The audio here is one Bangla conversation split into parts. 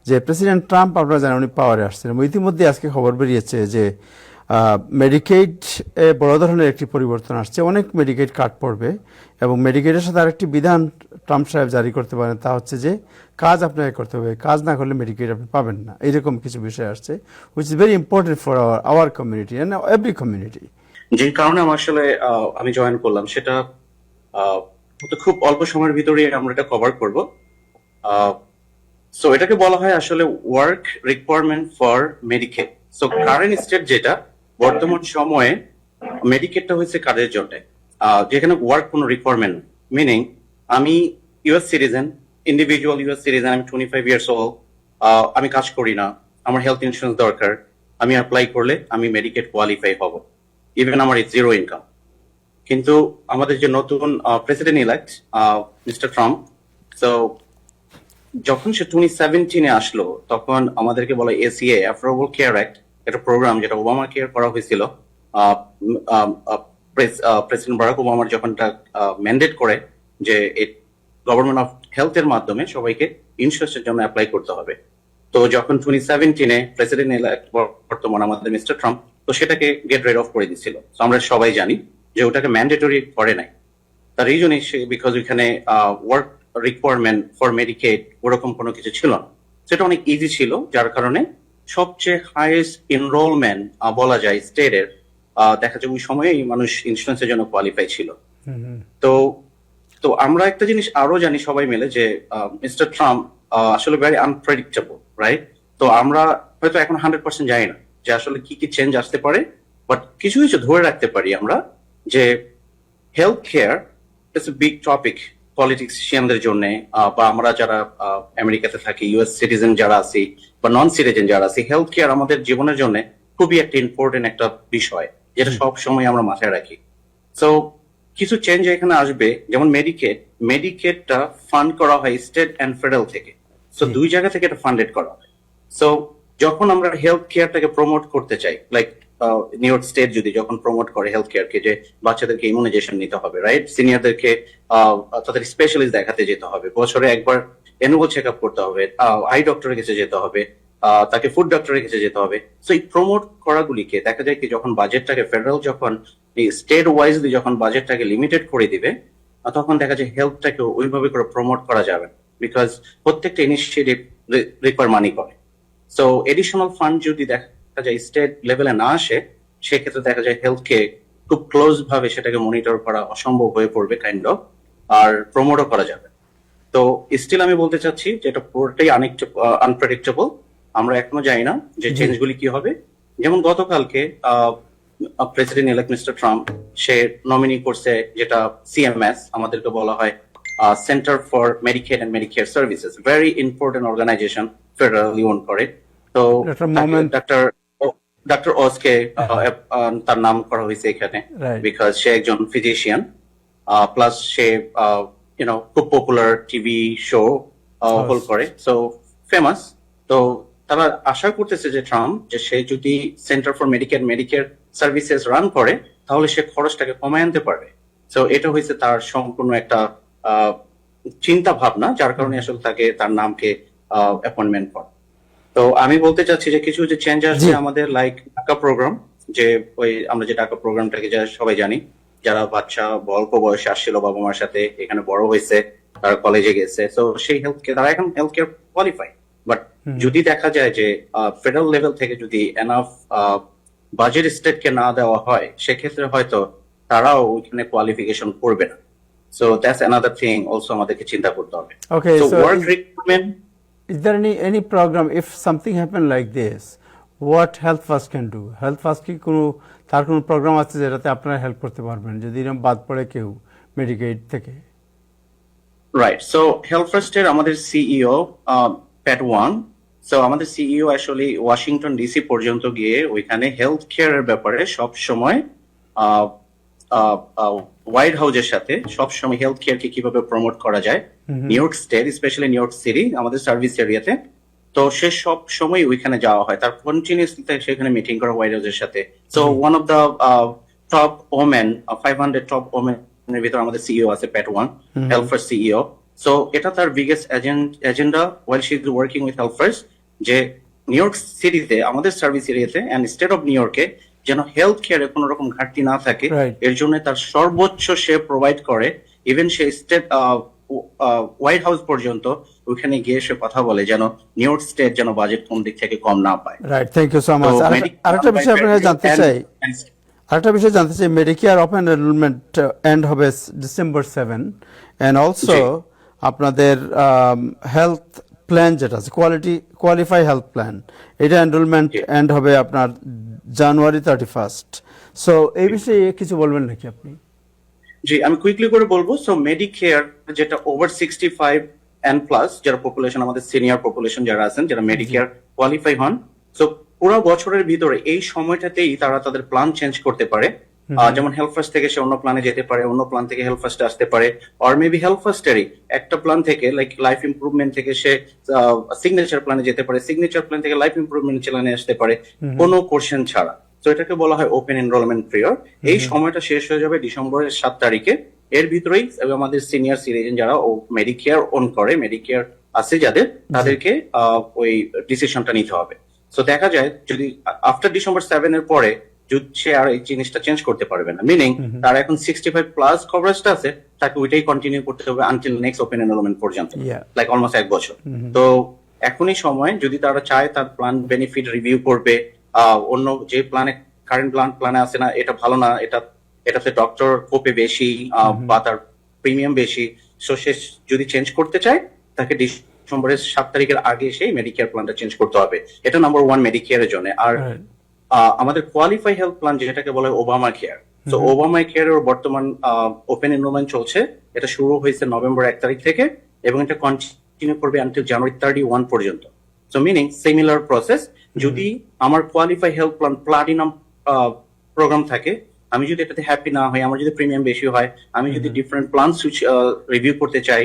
যে প্রেসিডেন্ট ট্রাম্প আপনারা জানেন উনি পাওয়ারে আসছেন এবং ইতিমধ্যে আজকে খবর বেরিয়েছে যে মেডিকেড বড় ধরনের একটি পরিবর্তন আসছে, অনেক মেডিকেড কাট পড়বে এবং মেডিকেডের সাথে আরেকটি বিধান ট্রাম্প সাহেব জারি করতে পারেন, তা হচ্ছে যে কাজ আপনাকে করতে হবে, কাজ না করলে মেডিকেড আপনি পাবেন না, এরকম কিছু বিষয় আসছে, which is very important for our community and every community. যে কারণে আমার আসলে আমি জয়েন করলাম সেটা খুব অল্প সময়ের ভিতরে আমরা এটা কভার করব। সো এটাকে বলা হয় আসলে work requirement for Medicaid. So current state যেটা বর্তমান সময়ে মেডিকেডটা হয়েছে কাদের জন্য, যেখানে ওয়ার্ক কোনো রিকোয়ারমেন্ট, মিনিং আমি US citizen, individual US citizen, আমি 25 ইয়ার্স ওল্ড, আমি কাজ করি না, আমার হেলথ ইন্স্যুরেন্স দরকার, আমি অ্যাপ্লাই করলে আমি মেডিকেড কোয়ালিফাই হব, ইভেন আমার জিরো ইনকাম। কিন্তু আমাদের যে নতুন প্রেসিডেন্ট ইলেক্ট মিস্টার ট্রাম্প, তো যখন সে 2017 আসলো তখন আমাদেরকে বলা এসিএ, অ্যাফোর্ডেবল কেয়ার অ্যাক্ট, একটা প্রোগ্রাম যেটা ওবামা কেয়ার করা হয়েছিল। প্রেসিডেন্ট বারাক ওবামার যখন ম্যান্ডেট করে যে গভর্নমেন্ট অফ হেলথ এর মাধ্যমে সবাইকে ইন্স্যুরেন্সের জন্য অ্যাপ্লাই করতে হবে। তো যখন 2017 প্রেসিডেন্ট ইলেক্ট বর্তমান আমাদের মিস্টার ট্রাম্প, তো সেটাকে গেট রেড অফ করে দিচ্ছিল। তো আমরা সবাই জানি যে ওটাকে ম্যান্ডেটরি করে নাই। তার রিজন বিকজ ওইখানে ওয়ার্ক রিকোয়ারমেন্ট ফর মেডিকেড ওরকম কোনো কিছু ছিল না, সেটা অনেক ইজি ছিল, যার কারণে সবচেয়ে হাইয়েস্ট এনরোলমেন্ট বলা যায় স্টেটের, দেখা যায় ওই সময়ে মানুষ ইন্স্যুরেন্সের জন্য কোয়ালিফাই ছিল। তো তো আমরা একটা জিনিস আরো জানি সবাই মিলে যে মিস্টার ট্রাম্প আসলে ভেরি আনপ্রেডিক্টেবল, রাইট? তো আমরা হয়তো এখন 100% জানি না যে আসলে কি কি চেঞ্জ আসতে পারে, বাট কিছু কিছু ধরে রাখতে পারি আমরা যে health care it's a big topic পলিটিশিয়ানদের জন্য, বা আমরা যারা আমেরিকাতে থাকি, ইউএস সিটিজেন যারা আছি বা নন সিটিজেন যারা আছি, হেলথ কেয়ার আমাদের জীবনের জন্য খুবই একটা ইম্পর্টেন্ট একটা বিষয়, যেটা সব সময় আমরা মাথায় রাখি। সো কিছু চেঞ্জ এখানে আসবে, যেমন মেডিকেডটা ফান্ড করা হয় স্টেট এন্ড ফেডারেল থেকে। সো দুই জায়গা থেকে এটা ফান্ডেড করা হয়। সো যখন আমরা হেলথ কেয়ারটাকে প্রমোট করতে চাই, লাইক নিউ ইয়র্ক স্টেট যদি যখন প্রমোট করে হেলথ কেয়ারকে, যে বাচ্চাদেরকে ইমিউনাইজেশন নিতে হবে, রাইট, সিনিয়রদেরকে তাদের স্পেশালিস্ট দেখাতে যেতে হবে, বছরে একবার অ্যানুয়াল চেক আপ করতে হবে, আই ডক্টরের কাছে যেতে হবে, তাকে ফুড ডক্টরের কাছে যেতে হবে। সো এই প্রমোট করাগুলিকে দেখা যায় কি, যখন বাজেটটাকে ফেডারেল যখন স্টেট ওয়াইজলি যখন বাজেটটাকে লিমিটেড করে দিবে, তখন দেখা যায় হেলথটাকে ওইভাবে করে প্রমোট করা যাবে, বিকজ প্রত্যেকটা ইনিশিয়েটিভ রিকোয়ার মানি করে। সো এডিশনাল ফান্ড যদি দেখা যায় স্টেট লেভেলে না আসে, সেক্ষেত্রে দেখা যায় হেলথকে খুব ক্লোজ ভাবে সেটাকে মনিটর করা অসম্ভব হয়ে পড়বে কাইন্ড অফ, আর প্রমোটও করা যাবে। তো স্টিল আমি বলতে চাচ্ছি যে এটা পুরোটাই আনপ্রেডিক্টেবল, আমরা এখনো জানি না যে চেঞ্জগুলি কি হবে। যেমন গতকালকে প্রেসিডেন্ট ইলেক্ট মিস্টার ট্রাম্প সে নমিনি করছে যেটা সিএমএস, আমাদেরকে বলা হয় centre for Medicaid and Medicare services, very important organisation, federally own করে। তো ডক্টর ওসকে তার নাম করা হয়েছে এখানে, বিকজ সে একজন ফিজিশিয়ান, প্লাস সে খুব পপুলার টিভি শো হোল্ড করে, সো ফেমাস। তো তারা আশা করতেছে যে ট্রাম্প, যে সে যদি centre for Medicare services run করে, তাহলে সে খরচটাকে কমায় আনতে পারবে। তো এটা হয়েছে তার সম্পূর্ণ একটা চিন্তা ভাবনা, যার কারণে আসলে তাকে তার নামকে অ্যাপয়েন্টমেন্ট করে। তো আমি বলতে চাচ্ছি যে কিছু যে চেঞ্জ আসছে আমাদের, লাইক ডাকা প্রোগ্রাম, যে ওই আমরা যে ডাকা প্রোগ্রামটাকে যা সবাই জানি, যারা বাচ্চা অল্প বয়সে আসছিল বাবা মার সাথে, এখানে বড় হয়েছে, তারা কলেজে গেছে, তো সেই হেলথ কেয়ার, তারা এখন হেলথ কেয়ার কোয়ালিফাই। বাট যদি দেখা যায় যে ফেডারেল লেভেল থেকে যদি এনাফ বাজেট স্টেটকে না দেওয়া হয়, সেক্ষেত্রে হয়তো তারাও ওইখানে কোয়ালিফিকেশন করবে না। So that's another thing also আমাদেরকে চিন্তা করতে হবে। Okay, so work requirement, is there any program, if something happen like this, what Health First can do? Health First কি তার কোনো প্রোগ্রাম আছে যেটাতে আপনারা হেল্প করতে পারবেন যদি এরকম বাদ পড়ে কেউ মেডিকেড থেকে? রাইট, সো হেলথ ফার্স্টের আমাদের সিইও প্যাট ওয়াং, সো আমাদের সিইও আসলে ওয়াশিংটন ডিসি পর্যন্ত গিয়ে ওইখানে হেলথ কেয়ারের ব্যাপারে সব সময় হোয়াইট হাউসের সাথে সব সময় হেলথ কেয়ারকে কিভাবে প্রমোট করা যায় new York state, specially new York city আমাদের সার্ভিস এরিয়াতে, তো সে সব সময় ওইখানে যাওয়া হয়, তার কন্টিনিউসলি সেখানে মিটিং করা হোয়াইট হাউসের সাথে। So one of the top women, 500 top women এর ভিতর আমাদের সিইও আছে Pat Wang, Health First CEO. So এটা তার biggest agenda while she is working with Health First, যে নিউ ইয়র্ক সিটিতে আমাদের সার্ভিস এরিয়াতে এন্ড স্টেট অফ নিউ ইয়র্কে যেন হেলথ কেয়ারে কোনো রকম ঘাটতি না থাকে, Right. এর জন্য তার সর্বোচ্চ সে প্রোভাইড করে। ইভেন সে স্টেট হোয়াইট হাউস পর্যন্ত ওইখানে গিয়ে সে কথা বলে যেন নিউ ইয়র্ক স্টেট যেন বাজেট কোন দিক থেকে কম না পায়। Right, thank you so much. তো আরেকটা বিষয় আপনাকে জানতে চাই, মেডিকেয়ার ওপেন এনরোলমেন্ট এন্ড হবে ডিসেম্বর 7, এন্ড অলসো আপনাদের হেলথ প্ল্যান যেটা আছে কোয়ালিফাই হেলথ প্ল্যান, এটা এনরোলমেন্ট এন্ড হবে আপনার জানুয়ারি 31। সো এই বিষয়ে কিছু বলবেন নাকি আপনি? জি, আমি কুইকলি করে বলবো। সো মেডিকেয়ার যেটা ওভার 65 এন্ড প্লাস যারা পপুলেশন, আমাদের সিনিয়র পপুলেশন যারা আছেন, যারা মেডিকেয়ার কোয়ালিফাই হন, সো পুরো বছরের ভিতরে এই সময়টাতেই তারা তাদের প্ল্যান চেঞ্জ করতে পারে। যেমন হেলথ ফার্স্ট থেকে সে অন্য প্ল্যানে যেতে পারে, অন্য প্ল্যান থেকে হেলথ ফার্স্টে আসতে পারে, অর মেবি হেলথ ফার্স্টেরই একটা প্ল্যান থেকে লাইক লাইফ ইমপ্রুভমেন্ট থেকে সে সিগনেচার প্ল্যানে যেতে পারে, সিগনেচার প্ল্যান থেকে লাইফ ইমপ্রুভমেন্ট প্ল্যানে আসতে পারে, কোনো কোশ্চেন ছাড়া। তো এটাকে বলা হয় ওপেন এনরোলমেন্ট পিরিয়ড। এই সময়টা শেষ হয়ে যাবে ডিসেম্বরের 7 তারিখে। এর ভিতরেই আমাদের সিনিয়র সিটিজেন যারা মেডিকেয়ার ওন করে, মেডিকেয়ার আছে যাদের, তাদেরকে ওই ডিসিশনটা নিতে হবে। তো দেখা যায় যদি আফটার ডিসেম্বর 7 এর পরে যদি সে আর এই জিনিসটা চেঞ্জ করতে পারবে না, মিনিং তার এখন 65 প্লাস কভারেজটা আছে, তাকে ওইটাই কন্টিনিউ করতে হবে আনটিল নেক্সট ওপেন এনরোলমেন্ট পর্যন্ত, লাইক অলমোস্ট 1 বছর। তো এখনই সময়, যদি তারা চায় তার প্ল্যান বেনিফিট রিভিউ করবে, অন্য যে প্ল্যানে কারেন্ট প্ল্যানে আছে না, এটা ভালো না, এটাতে ডক্টর কোপে বেশি বা তার প্রিমিয়াম বেশি, সো সে যদি চেঞ্জ করতে চায় তাকে ডিসেম্বরের 7 তারিখের আগে সেই মেডিকেয়ার প্ল্যানটা চেঞ্জ করতে হবে। এটা নাম্বার 1 মেডিকেয়ারের জন্য। আর আমাদের কোয়ালিফাই হেলথ প্ল্যান যেটাকে বলে ওবামা কেয়ার, তো ওবামা কেয়ারের বর্তমান ওপেন এনরোলমেন্ট চলছে। এটা শুরু হয়েছে নভেম্বর 1 তারিখ থেকে এবং এটা কন্টিনিউ করবে আনটিল জানুয়ারি 31 পর্যন্ত। So meaning similar process. যদি আমার qualify health plan platinum programme থাকে, আমি যদি এটাতে হ্যাপি না হই, আমার যদি প্রিমিয়াম বেশি হয়, আমি যদি ডিফারেন্ট প্ল্যান রিভিউ করতে চাই,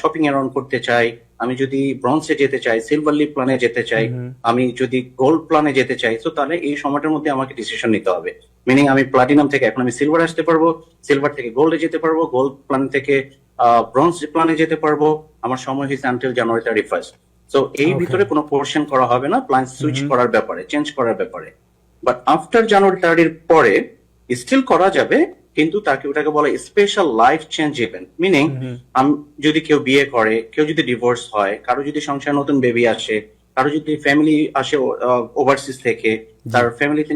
শপিং অ্যারাউন্ড করতে চাই, আমি যদি ব্রঞ্জে যেতে চাই, সিলভার লিভ প্ল্যানে যেতে চাই, আমি যদি গোল্ড প্ল্যানে যেতে চাই, তো তাহলে এই সময়টার মধ্যে আমাকে ডিসিশন নিতে হবে। মিনিং আমি প্লাটিনাম থেকে এখন আমি সিলভার আসতে পারবো, সিলভার থেকে গোল্ডে যেতে পারবো, গোল্ড প্ল্যান থেকে ব্রঞ্জ প্ল্যানে যেতে পারবো। আমার সময় হয়েছে আনটিল জানুয়ারি 31। সো এই ভিতরে কোনো পোর্শন করা হবে না প্ল্যান সুইচ করার ব্যাপারে, চেঞ্জ করার ব্যাপারে। বাট আফটার জানুয়ারি 30 পরে স্টিল করা যাবে, কিন্তু তাকে ওটাকে বলে special life change event. Meaning যদি কেউ বিয়ে করে, কেউ যদি ডিভোর্স হয়, কারো যদি সংসার নতুন বেবি আসে, কারো যদি ফ্যামিলি আসে ওভারসিজ থেকে, তার ফ্যামিলিতে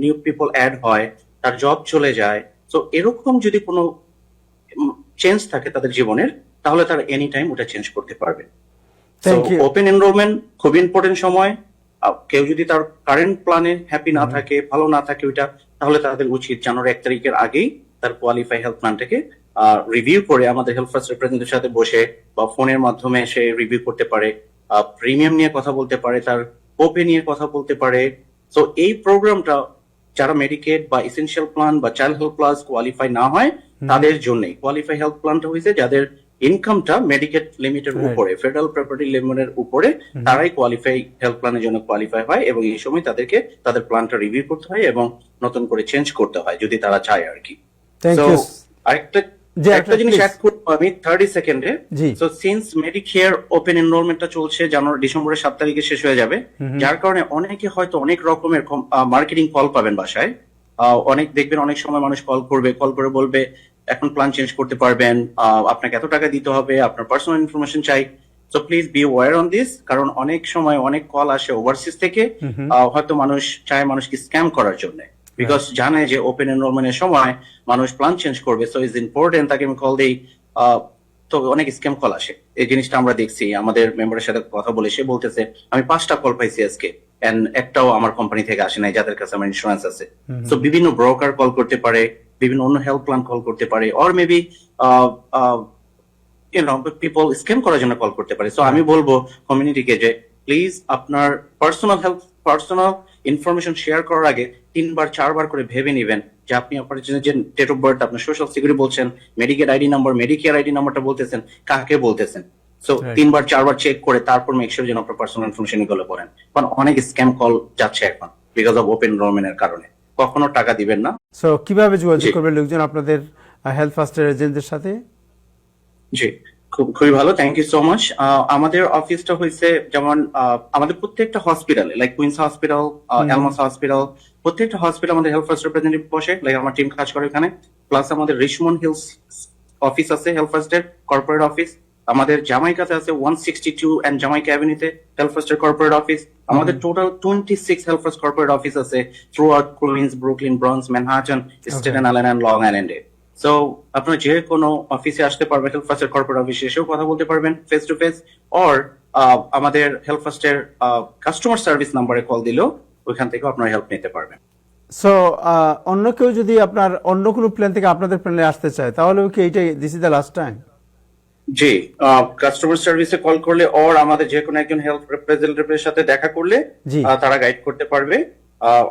নিউ পিপল অ্যাড হয়, তার জব চলে যায়, তো এরকম যদি কোনো চেঞ্জ থাকে তাদের জীবনের, তাহলে তারা এনি টাইম ওটা চেঞ্জ করতে পারবে। ওপেন এনরোলমেন্ট খুব ইম্পর্টেন্ট সময়। কেউ যদি তার কারেন্ট প্ল্যানে হ্যাপি না থাকে, ভালো না থাকে ওইটা, তাহলে তাদের উচিত জানুয়ারি 1 তারিখের আগেই তার কোয়ালিফাই হেলথ প্ল্যানটাকে রিভিউ করে আমাদের হেলথ ফার্স্ট রিপ্রেজেন্টেটিভের সাথে বসে বা ফোনের মাধ্যমে সে রিভিউ করতে পারে, প্রিমিয়াম নিয়ে কথা বলতে পারে, তার ওপে নিয়ে কথা বলতে পারে। তো এই প্রোগ্রামটা যারা মেডিকেড বা এসেনশিয়াল প্ল্যান বা চাইল্ড হেলথ প্লাস কোয়ালিফাই না হয় তাদের জন্যই। কোয়ালিফাই হেলথ প্ল্যানটা হয়েছে যাদের ইনকামটা মেডিকেড লিমিটের উপরে, ফেডারেল প্রপার্টি লিমিটের উপরে, তারাই কোয়ালিফাই হেলথ প্ল্যানের জন্য কোয়ালিফাই হয় এবং এই সময় তাদেরকে তাদের প্ল্যানটা রিভিউ করতে হয় এবং নতুন করে চেঞ্জ করতে হয় যদি তারা চায় আর কি। আরেকটা জিনিস অ্যাড করবো আমি 30 সেকেন্ডে। সো সিন্স মেডিকেয়ার ওপেন এনরোলমেন্টটা চলছে ডিসেম্বরের 7 তারিখে শেষ হয়ে যাবে, যার কারণে অনেকে হয়তো অনেক রকমের মার্কেটিং কল পাবেন বাসায়। অনেক দেখবেন অনেক সময় মানুষ কল করে বলবে এখন প্ল্যান চেঞ্জ করতে পারবেন, আপনাকে এত টাকা দিতে হবে, আপনার পার্সোনাল ইনফরমেশন চাই। So please beware on this, কারণ অনেক সময় অনেক কল আসে ওভারসিজ থেকে, হয়তো মানুষ চায় মানুষকে স্ক্যাম করার জন্য, বিকজ জানে যে ওপেন এনরোলমেন্টের সময় মানুষ প্ল্যান চেঞ্জ করবে। সো ইজ ইম্পর্টেন্ট, তাকে আমি কল দিই, তো অনেক স্ক্যাম কল আসে। এই জিনিসটা আমরা দেখছি, আমাদের মেম্বারের সাথে কথা বলে সে বলতেছে আমি 5টা কল পাইছি আজকে, এন্ড একটাও আমার কোম্পানি থেকে আসে নাই যাদের কাছে আমার ইন্স্যুরেন্স আছে। সো বিভিন্ন ব্রোকার কল করতে পারে, বিভিন্ন অন্য হেল্প প্ল্যান কল করতে পারে, অর মেবি পিপল স্ক্যাম করার জন্য কল করতে পারে। সো আমি বলবো কমিউনিটিকে যে প্লিজ আপনার পার্সোনাল ইনফরমেশন শেয়ার করার আগে 3বার 4বার করে ভেবে নিবেন যে আপনি আপনার যে ডেট অফ বার্থ, আপনার সোশ্যাল সিকিউরিটি বলছেন, medical ID number, Medicare ID নাম্বারটা বলতেছেন, কাকে বলতেছেন। সো 3বার 4বার চেক করে তারপর মেক শিওর যেন আপনার পার্সোনাল ইনফরমেশন গুলো করেন, কারণ অনেক স্ক্যাম কল যাচ্ছে এখন বিকজ অফ ওপেন এনরোলমেন্টের কারণে। কখনো টাকা দিবেন না। সো কিভাবে যোগাযোগ করবে লোকজন আপনাদের হেলথ ফার্স্টের এজেন্টদের সাথে? জি, খুবই ভালো, থ্যাংক ইউ সো মাচ। আমাদের অফিসটা হয়েছে যেমন আমাদের প্রত্যেকটা হসপিটালে, like Queens hospital, Elmhurst hospital, প্রত্যেকটা হসপিটাল আমাদের হেলথ ফার্স্ট রিপ্রেজেন্টেটিভ বসে, লাইক আমার টিম কাজ করে ওখানে। প্লাস আমাদের রিচমন্ড হিলস অফিস আছে হেলথ ফার্স্টের কর্পোরেট অফিস। আমাদের জামাইকাতে আছে 162 এন্ড জামাইকা অ্যাভিনিউতে হেলথ ফার্স্টের কর্পোরেট অফিস। আমাদের total 26 Health First corporate office আছে throughout Queens, Brooklyn, Bronx, Manhattan, Staten Island and Long আইল্যান্ডে। সো আপনারা যে কোনো অফিসে আসতে পারবেন, হেলথ ফার্স্টের কর্পোরেট অফিসে এসেও কথা বলতে পারবেন ফেস টু ফেস, অর আমাদের হেলথ ফার্স্টের কাস্টমার সার্ভিস নাম্বারে কল দিলেও ওইখান থেকেও আপনারা হেল্প নিতে পারবেন। সো অন্য কেউ যদি আপনার অন্য কোনো প্ল্যান থেকে আপনাদের প্ল্যানে আসতে চায় তাহলে কি এইটাই this is the last time? G, customer সার্ভিসে কল করলে অর আমাদের যে কোনো একজন হেলথ রিপ্রেজেন্টেটিভের সাথে দেখা করলে জি। তারা গাইড করতে পারবে।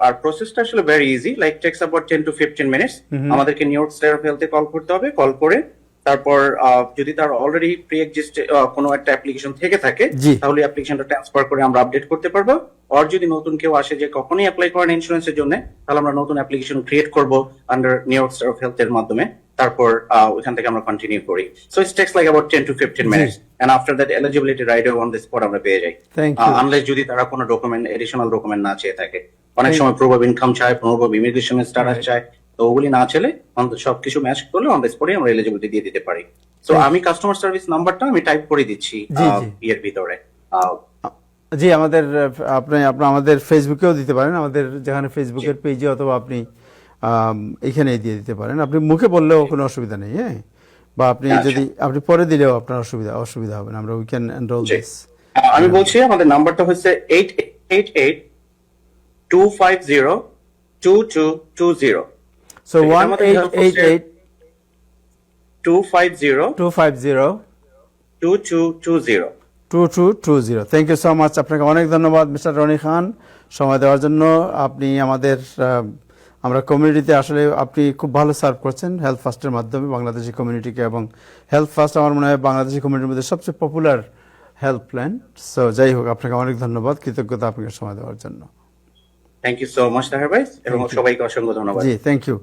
আর প্রসেসটা আসলে very easy, like takes about 10 to 15 minutes. আমাদেরকে নিউ ইয়র্ক স্টেট অফ হেলথে কল করতে হবে, কল করে তারপর যদি তার অলরেডি প্রি এক্সিস্ট কোনো একটা অ্যাপ্লিকেশন থেকে থাকে জি। তাহলে অ্যাপ্লিকেশনটা ট্রান্সফার করে আমরা আপডেট করতে পারবো। আর যদি নতুন কেউ আসে যে কখনই অ্যাপ্লাই করেন ইন্স্যুরেন্সের জন্য, তাহলে আমরা নতুন অ্যাপ্লিকেশন ক্রিয়েট করব under New York state of health এর মাধ্যমে। তারপর ওইখান থেকে আমরা কন্টিনিউ করি। So it takes like about 10 to 15 minutes, and after that eligibility rider on the spot আমরা পেয়ে যাই, থ্যাংক ইউ। আনলেস যদি তারা কোনো ডকুমেন্ট, এডিশনাল ডকুমেন্ট না চেয়ে থাকে। অনেক সময় প্রুফ অফ ইনকাম চায়, প্রুফ অফ ইমিগ্রেশনের স্ট্যাটাস চায়, তো ওগুলি না চাইলে সবকিছু ম্যাচ করলে অন দ্য স্পটে আমরা এলিজিবিলিটি দিয়ে দিতে পারি। তো আমি কাস্টমার সার্ভিস নাম্বারটা আমি টাইপ করে দিচ্ছি জি, জি। ইয়ের ভিতরে। জি, আমাদের আপনি আমাদের ফেসবুকেও দিতে পারেন, আমাদের যেখানে ফেসবুকের পেজে, অথবা আপনি এখানে দিয়ে দিতে পারেন। আপনি মুখে বললেও কোনো অসুবিধা নেই, হ্যাঁ, বা আপনি আচ্ছা। যদি আপনি পরে দিলেও আপনার অসুবিধা হবে না। আমরা উই ক্যান এনরোল জি। দিস। আমি বলছি আমাদের নাম্বারটা হচ্ছে 888-250-2220। সো এটা আমাদের health post-এর 250 2220। 2220। Thank you so much. আপনাকে অনেক ধন্যবাদ মিস্টার রনি খান সময় দেওয়ার জন্য। আপনি আমাদের আমরা কমিউনিটিতে আসলে আপনি খুব ভালো সার্ভ করছেন হেলথ ফার্স্টের মাধ্যমে বাংলাদেশি কমিউনিটিকে, এবং হেলথ ফার্স্ট আমার মনে হয় বাংলাদেশি কমিউনিটির মধ্যে সবচেয়ে পপুলার হেলথ প্ল্যান। সো যাই হোক, আপনাকে অনেক ধন্যবাদ, কৃতজ্ঞতা আপনাকে সময় দেওয়ার জন্য। Thank you so much Taher ভাই, এবং সবাইকে অসংখ্য ধন্যবাদ। জি, থ্যাংক ইউ।